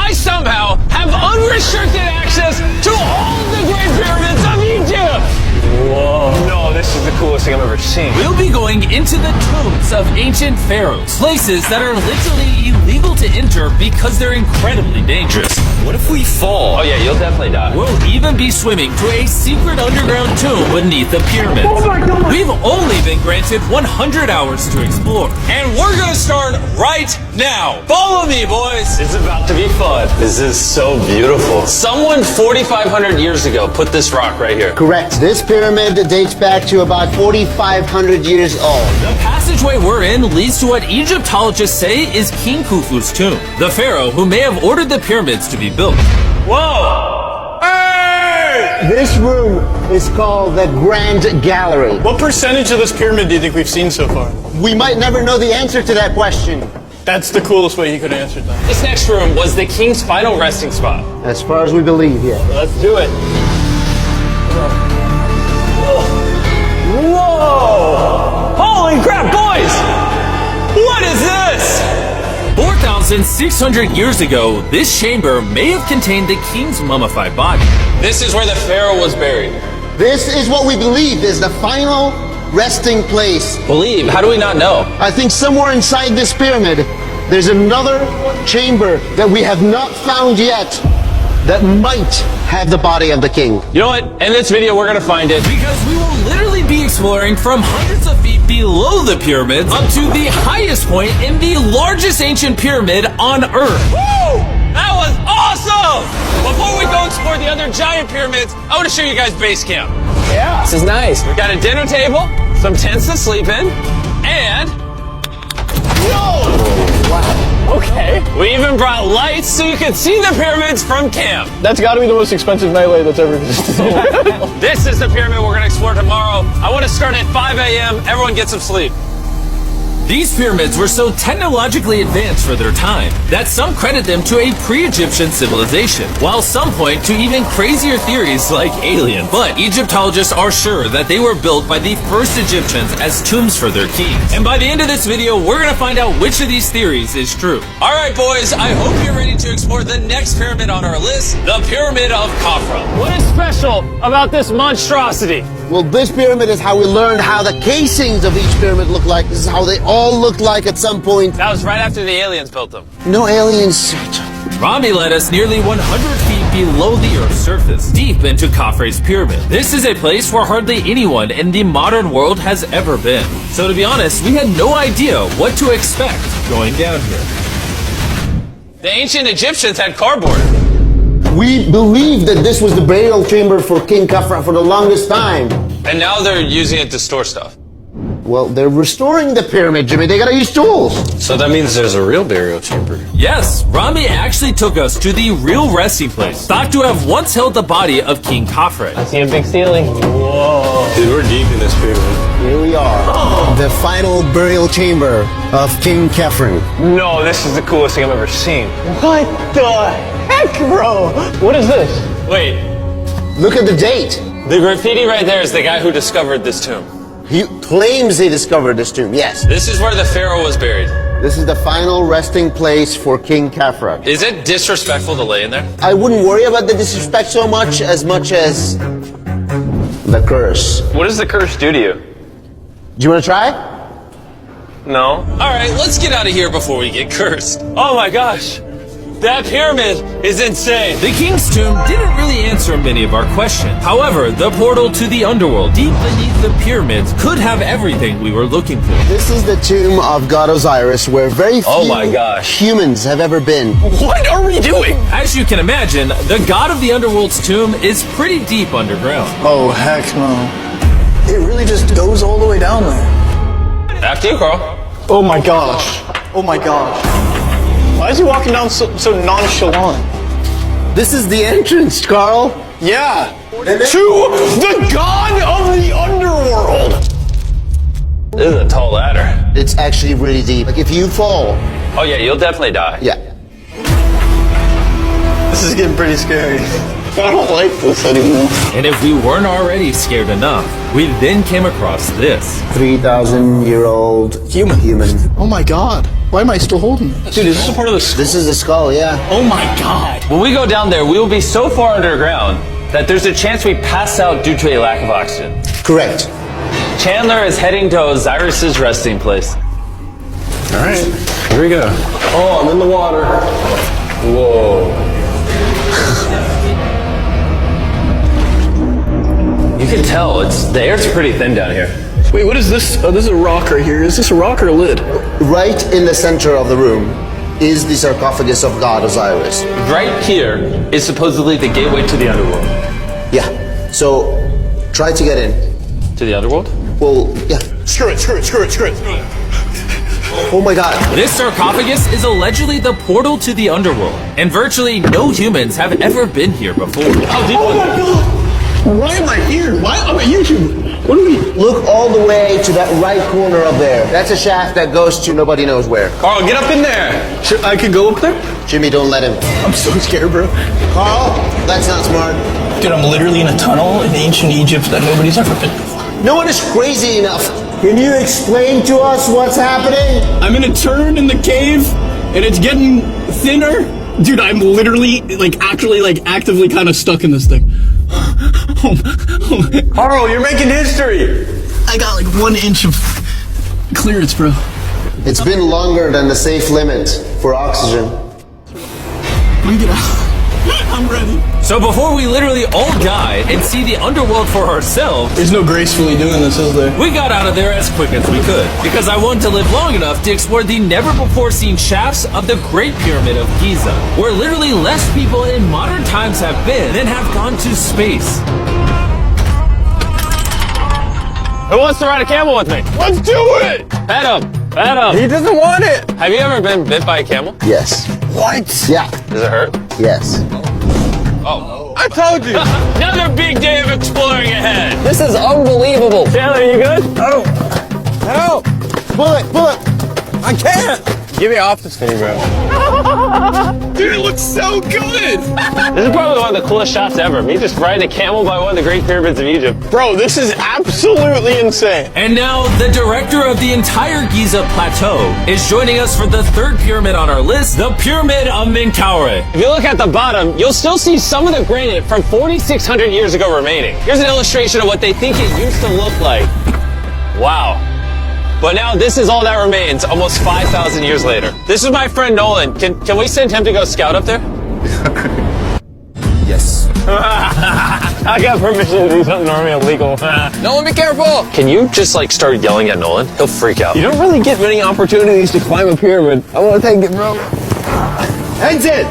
I somehow have unrestricted access to all the Great Pyramids of Egypt! Whoa. No, this is the coolest thing I've ever seen. We'll be going into the tombs of ancient pharaohs, places that are literally illegal to enter because they're incredibly dangerous. What if we fall? Oh yeah, you'll definitely die. We'll even be swimming to a secret underground tomb beneath the pyramids. Oh my God. We've only been granted 100 hours to explore. And we're gonna start right now. Follow me, boys. It's about to be fun. This is so beautiful. Someone 4,500 years ago put this rock right here. Correct. This pyramid dates back to about 4,500 years old. The passageway we're in leads to what Egyptologists say is King Khufu's tomb, the pharaoh who may have ordered the pyramids to be built. Whoa! Hey! This room is called the Grand Gallery. What percentage of this pyramid do you think we've seen so far? We might never know the answer to that question. That's the coolest way you could answer that. This next room was the king's final resting spot. As far as we believe, yeah. Let's do it. Whoa! Holy crap, boys! What is this? 4,600 years ago, this chamber may have contained the king's mummified body. This is where the pharaoh was buried. This is what we believe is the final resting place. Believe? How do we not know? I think somewhere inside this pyramid, there's another chamber that we have not found yet that might have the body of the king. You know what? In this video, we're gonna find it. Because we will literally be exploring from hundreds of feet below the pyramids up to the highest point in the largest ancient pyramid on Earth. Woo! That was awesome! Before we go explore the other giant pyramids, I want to show you guys base camp. Yeah. This is nice. We got a dinner table, some tents to sleep in, and Okay. we even brought lights so you can see the pyramids from camp. That's got to be the most expensive nightlight that's ever existed. This is the pyramid we're going to explore tomorrow. I want to start at 5 a.m. Everyone get some sleep. These pyramids were so technologically advanced for their time that some credit them to a pre-Egyptian civilization, while some point to even crazier theories like aliens. But Egyptologists are sure that they were built by the first Egyptians as tombs for their kings. And by the end of this video, we're gonna find out which of these theories is true. All right, boys, I hope you're ready to explore the next pyramid on our list, the Pyramid of Khafra. What is special about this monstrosity? Well, this pyramid is how we learned how the casings of each pyramid look like. This is how they all looked like at some point. That was right after the aliens built them. No aliens. Rami led us nearly 100 feet below the Earth's surface, deep into Khafre's pyramid. This is a place where hardly anyone in the modern world has ever been. So to be honest, we had no idea what to expect going down here. The ancient Egyptians had cardboard. We believe that this was the burial chamber for King Khafra for the longest time. And now they're using it to store stuff. Well, they're restoring the pyramid, Jimmy. They gotta use tools. So that means there's a real burial chamber. Yes, Rami actually took us to the real resting place, thought to have once held the body of King Khafre. I see a big ceiling. Whoa. Dude, we're deep in this pyramid. Here we are. The final burial chamber of King Khafre. No, this is the coolest thing I've ever seen. What the heck, bro? What is this? Wait, Look at the date. the graffiti right there is the guy who discovered this tomb. He claims he discovered this tomb, yes. This is where the pharaoh was buried. This is the final resting place for King Khafra. Is it disrespectful to lay in there? I wouldn't worry about the disrespect so much as the curse. What does the curse do to you? Do you want to try? No. All right, let's get out of here before we get cursed. Oh my gosh, that pyramid is insane. The king's tomb didn't really answer many of our questions. However, the portal to the underworld deep beneath the pyramids could have everything we were looking for. This is the tomb of God Osiris, where very few Oh my gosh. humans have ever been. What are we doing? As you can imagine, the god of the underworld's tomb is pretty deep underground. Oh, heck no. It really just goes all the way down there. After you, Carl. Oh my gosh. Oh my gosh. Why is he walking down so nonchalant? This is the entrance, Carl. Yeah. To the god of the underworld. This is a tall ladder. It's actually really deep. Like if you fall, Oh yeah, you'll definitely die. yeah. This is getting pretty scary. I don't like this anymore. And if we weren't already scared enough, we then came across this. 3,000-year-old Human. human. Oh my god. Why am I still holding this? Dude, is this a part of the skull? This is the skull, yeah. Oh my god. When we go down there, we will be so far underground that there's a chance we pass out due to a lack of oxygen. Correct. Chandler is heading to Osiris's resting place. All right, here we go. Oh, I'm in the water. Whoa. You can tell the air's pretty thin down here. Wait, what is this? Oh, this is a rock right here. Is this a rock or a lid? Right in the center of the room is the sarcophagus of God Osiris. Right here is supposedly the gateway to the underworld. Yeah. So, try to get in. To the underworld? Well, yeah. Screw it. Oh my god. This sarcophagus is allegedly the portal to the underworld, and virtually no humans have ever been here before. How deep Oh was my it? god. Why am I here? Why am I YouTube? What do we... Look all the way to that right corner up there. That's a shaft that goes to nobody knows where. Carl, get up in there! I could go up there? Jimmy, don't let him. I'm so scared, bro. Carl, that's not smart. Dude, I'm literally in a tunnel in ancient Egypt that nobody's ever been before. No one is crazy enough. Can you explain to us what's happening? I'm in a turn in the cave, and it's getting thinner. Dude, I'm literally, actively kind of stuck in this thing. Carl, you're making history! I got 1 inch of clearance, bro. It's been longer than the safe limit for oxygen. Let me get out. I'm ready. So before we literally all die and see the underworld for ourselves, There's no gracefully doing this, is there? we got out of there as quick as we could, because I wanted to live long enough to explore the never-before-seen shafts of the Great Pyramid of Giza, where literally less people in modern times have been than have gone to space. Who wants to ride a camel with me? Let's do it! Pet him! Pet him! He doesn't want it. Have you ever been bit by a camel? Yes. What? Yeah. Does it hurt? Yes. I told you. Another big day of exploring ahead! This is unbelievable. Chandler, you good? Help! Pull it. I can't. Get me off this thing, bro. Dude, it looks so good. This is probably one of the coolest shots ever. Me just riding a camel by one of the Great Pyramids of Egypt. Bro, this is absolutely insane. And now, the director of the entire Giza Plateau is joining us for the third pyramid on our list, the Pyramid of Menkaure. If you look at the bottom, you'll still see some of the granite from 4,600 years ago remaining. Here's an illustration of what they think it used to look like. Wow. But now this is all that remains almost 5,000 years later. This is my friend Nolan. Can we send him to go scout up there? Yes. I got permission to do something normally illegal. Nolan, be careful. Can you just start yelling at Nolan? He'll freak out. You don't really get many opportunities to climb a pyramid. I want to take it, bro. Ensign!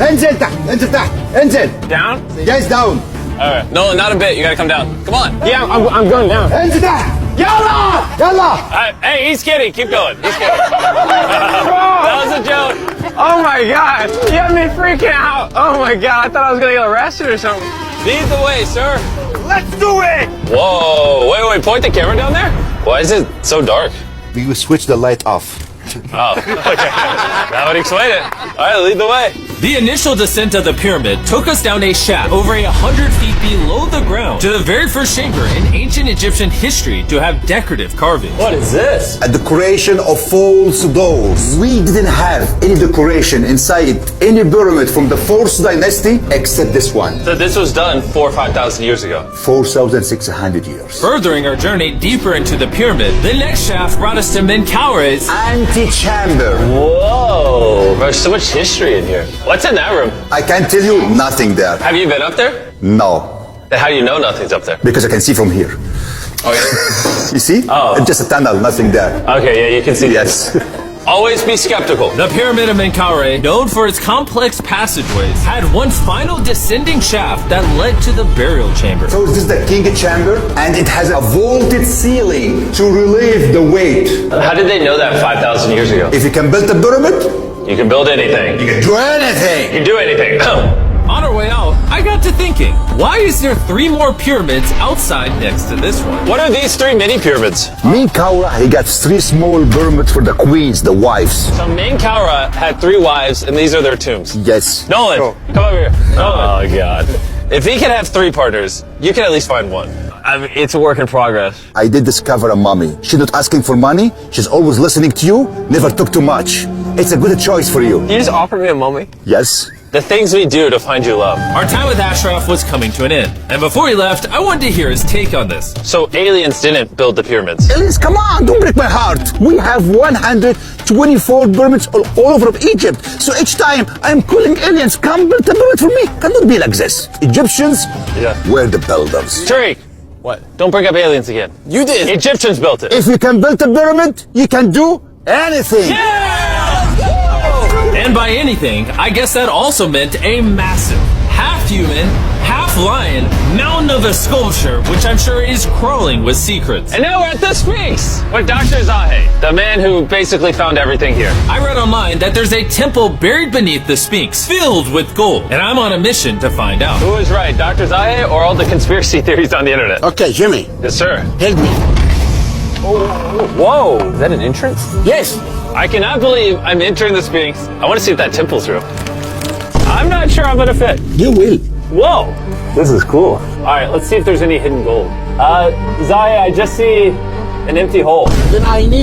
Ensign! Down? Yes, down. All right. Nolan, not a bit. You gotta come down. Come on. Yeah, I'm going down. Ensign! Yalla! Hey, he's kidding. Keep going. He's kidding. That was a joke. Oh my god. You have me freaking out. Oh my god. I thought I was going to get arrested or something. Lead the way, sir. Let's do it. Whoa. Wait. Point the camera down there. Why is it so dark? We will switch the light off. Oh, okay. That would explain it. All right, lead the way. The initial descent of the pyramid took us down a shaft over 100 feet below the ground to the very first chamber in ancient Egyptian history to have decorative carving. What is this? A decoration of false dolls. We didn't have any decoration inside any pyramid from the 4th dynasty except this one. So this was done 4,000 or 5,000 years ago. 4,600 years. Furthering our journey deeper into the pyramid, the next shaft brought us to Menkaure's Antechamber. Whoa. There's so much history in here. What's in that room? I can tell you nothing there. Have you been up there? No. Then how do you know nothing's up there? Because I can see from here. Oh, yeah. You see? Oh. It's just a tunnel, nothing there. Okay, yeah, you can see. Yes. Always be skeptical. The Pyramid of Menkaure, known for its complex passageways, had one final descending shaft that led to the burial chamber. So this is the king chamber, and it has a vaulted ceiling to relieve the weight. How did they know that 5,000 years ago? If you can build a pyramid, You can build anything. you can do anything. You can do anything. On our way out, I got to thinking, why is there 3 more pyramids outside next to this one? What are these 3 mini pyramids? Menkaure, he got 3 small pyramids for the queens, the wives. So Menkaure had 3 wives, and these are their tombs. Yes. Nolan, come over here. Oh, God. If he can have 3 partners, you can at least find 1. I mean, it's a work in progress. I did discover a mummy. She's not asking for money. She's always listening to you. Never took too much. It's a good choice for you. You just offered me a mummy? Yes. The things we do to find you love. Our time with Ashraf was coming to an end, and before he left, I wanted to hear his take on this. So aliens didn't build the pyramids. Aliens, come on, don't break my heart. We have 124 pyramids all over of Egypt. So each time I'm calling aliens, come build a pyramid for me. Cannot be like this. Egyptians were the builders. Tariq! What? Don't bring up aliens again. You did. Egyptians built it. If you can build a pyramid, you can do anything. And by anything, I guess that also meant a massive, half-human, half-lion mountain of a sculpture, which I'm sure is crawling with secrets. And now we're at the Sphinx with Dr. Zahe, the man who basically found everything here. I read online that there's a temple buried beneath the Sphinx, filled with gold, and I'm on a mission to find out. Who is right, Dr. Zahe or all the conspiracy theories on the internet? Okay, Jimmy, Yes, sir. help me. Whoa, is that an entrance? Yes. I cannot believe I'm entering the Sphinx. I want to see if that temple's real. I'm not sure I'm gonna fit. You will. Whoa! This is cool. Alright, let's see if there's any hidden gold. Zahe, I just see an empty hole. Then I need